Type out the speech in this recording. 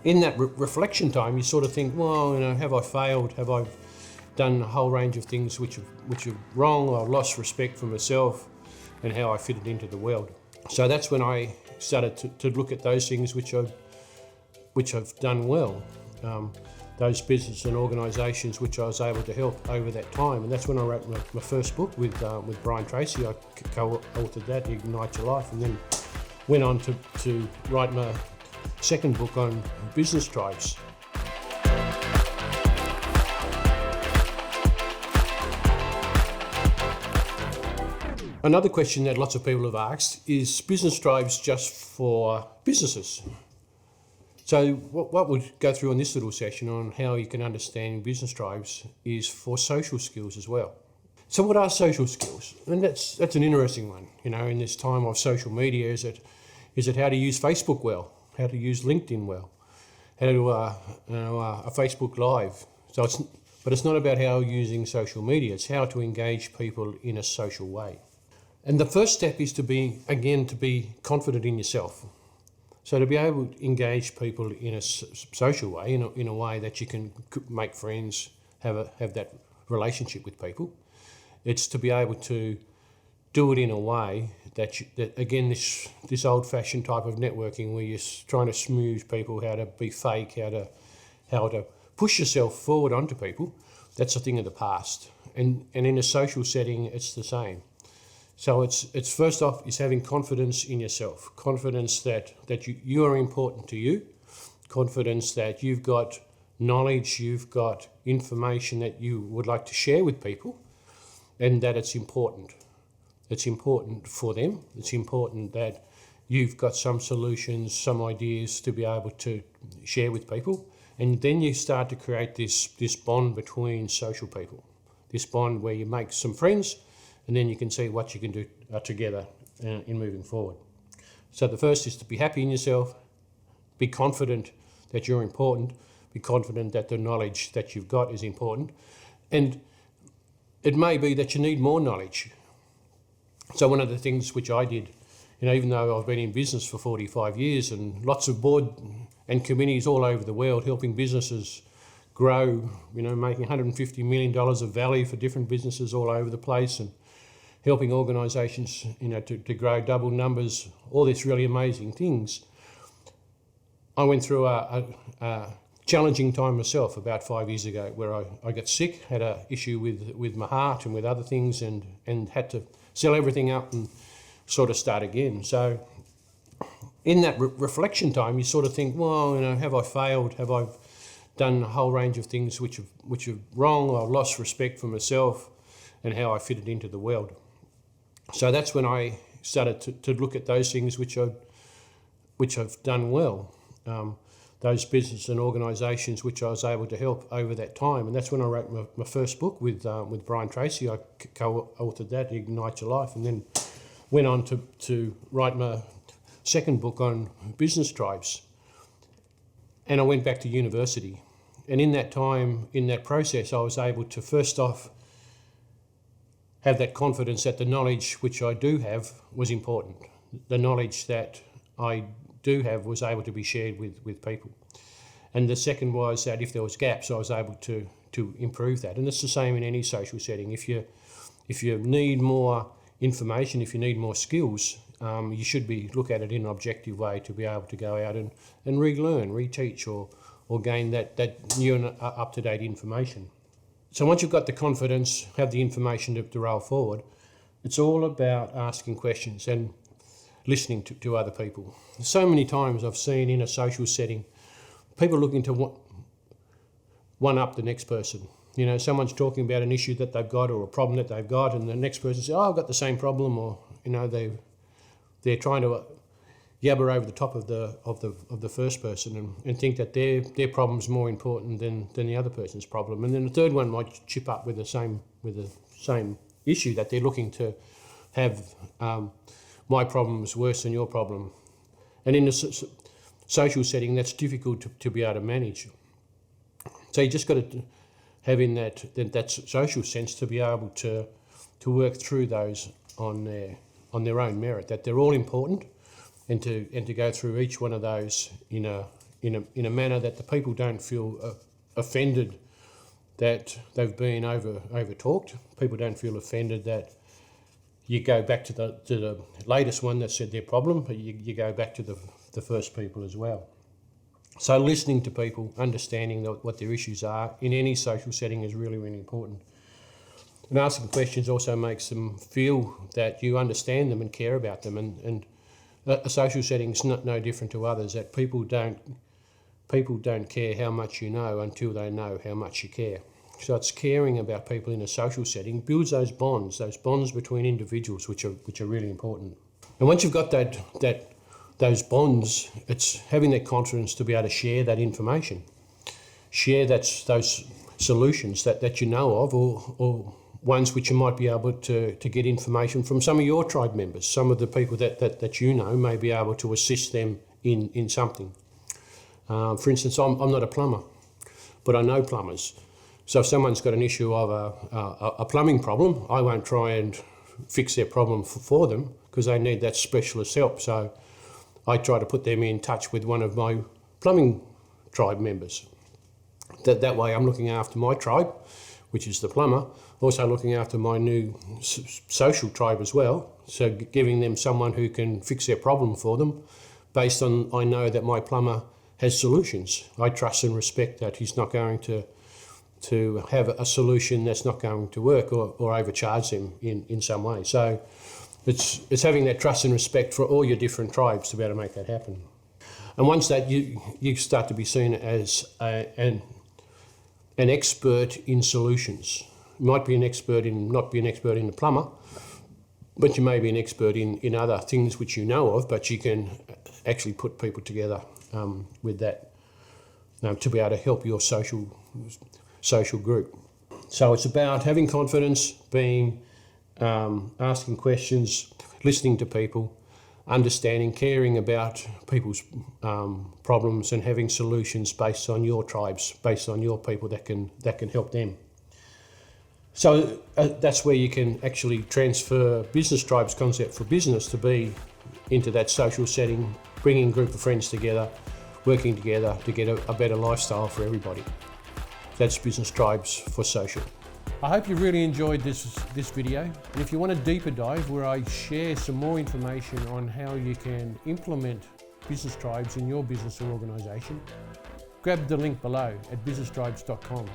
In that reflection time, you sort of think, well, have I failed? Have I done a whole range of things which are wrong? Or lost respect for myself and how I fitted into the world. So that's when I started to look at those things which I've done well. Those business and organisations which I was able to help over that time, and that's when I wrote my first book with Brian Tracy. I co-authored that, Ignite Your Life, and then went on to write my second book on business tribes. Another question that lots of people have asked is business tribes just for businesses? So what we'll go through in this little session on how you can understand business tribes is for social skills as well. So what are social skills? And that's an interesting one. In this time of social media, is it how to use Facebook well, how to use LinkedIn well, how to a Facebook Live. But it's not about how using social media. It's how to engage people in a social way. And the first step is to be confident in yourself. So to be able to engage people in a social way, in a way that you can make friends, have that relationship with people, it's to be able to do it in a way that again, this old-fashioned type of networking where you're trying to smooth people, how to be fake, how to push yourself forward onto people, that's a thing of the past. And in a social setting, it's the same. So it's first off is having confidence in yourself, confidence that you are important to you, confidence that you've got knowledge, you've got information that you would like to share with people, and that it's important. It's important for them. It's important that you've got some solutions, some ideas to be able to share with people, and then you start to create this bond between social people, this bond where you make some friends. And then you can see what you can do together in moving forward. So the first is to be happy in yourself, be confident that you're important, be confident that the knowledge that you've got is important. And it may be that you need more knowledge. So one of the things which I did, even though I've been in business for 45 years and lots of board and committees all over the world helping businesses grow, making $150 million of value for different businesses all over the place, and helping organisations, to grow double numbers, all these really amazing things. I went through a challenging time myself about 5 years ago where I got sick, had an issue with my heart and with other things, and had to sell everything up and sort of start again. So in that reflection time, you sort of think, well, have I failed? Have I done a whole range of things which are wrong? Or lost respect for myself and how I fitted into the world. So that's when I started to look at those things which I've done well. Those business and organisations which I was able to help over that time, and that's when I wrote my first book with Brian Tracy. I co-authored that, Ignite Your Life, and then went on to write my second book on business tribes. And I went back to university, and in that time, in that process, I was able to first off have that confidence that the knowledge which I do have was important. The knowledge that I do have was able to be shared with people. And the second was that if there was gaps, I was able to improve that. And it's the same in any social setting. If you need more information, if you need more skills, you should look at it in an objective way to be able to go out and relearn, reteach, or gain that new and up-to-date information. So once you've got the confidence, have the information to roll forward, it's all about asking questions and listening to other people. So many times I've seen in a social setting, people looking to one-up the next person. Someone's talking about an issue that they've got or a problem that they've got, and the next person says, oh, I've got the same problem, or, they're trying to yabber over the top of the first person and think that their problem's more important than the other person's problem. And then the third one might chip up with the same issue, that they're looking to have my problem's worse than your problem. And in a social setting, that's difficult to be able to manage. So you just got to have in that social sense to be able to work through those on their own merit, that they're all important, and to go through each one of those in in a manner that the people don't feel offended that they've been over talked. People don't feel offended that you go back to the latest one that said their problem, but you go back to the first people as well. So listening to people, understanding what their issues are in any social setting is really, really important. And asking questions also makes them feel that you understand them and care about them. And a social setting is no different to others, that people don't care how much you know until they know how much you care. So it's caring about people in a social setting builds those bonds between individuals, which are really important. And once you've got those bonds, it's having that confidence to be able to share that information, share those solutions that you know of, or ones which you might be able to get information from some of your tribe members. Some of the people that you know may be able to assist them in something. For instance, I'm not a plumber, but I know plumbers. So if someone's got an issue of a plumbing problem, I won't try and fix their problem for them because they need that specialist help. So I try to put them in touch with one of my plumbing tribe members. That way I'm looking after my tribe, which is the plumber, also looking after my new social tribe as well. So giving them someone who can fix their problem for them based on I know that my plumber has solutions. I trust and respect that he's not going to have a solution that's not going to work or overcharge them in some way. So it's having that trust and respect for all your different tribes to be able to make that happen. And once that you start to be seen as an expert in solutions. You might be not be an expert in the plumber, but you may be an expert in other things which you know of, but you can actually put people together with that to be able to help your social group. So it's about having confidence, being asking questions, listening to people, understanding, caring about people's problems, and having solutions based on your tribes, based on your people that can help them. So that's where you can actually transfer business tribes concept for business to be into that social setting, bringing a group of friends together, working together to get a better lifestyle for everybody. That's business tribes for social. I hope you really enjoyed this video. And if you want a deeper dive where I share some more information on how you can implement business tribes in your business or organisation, grab the link below at businesstribes.com.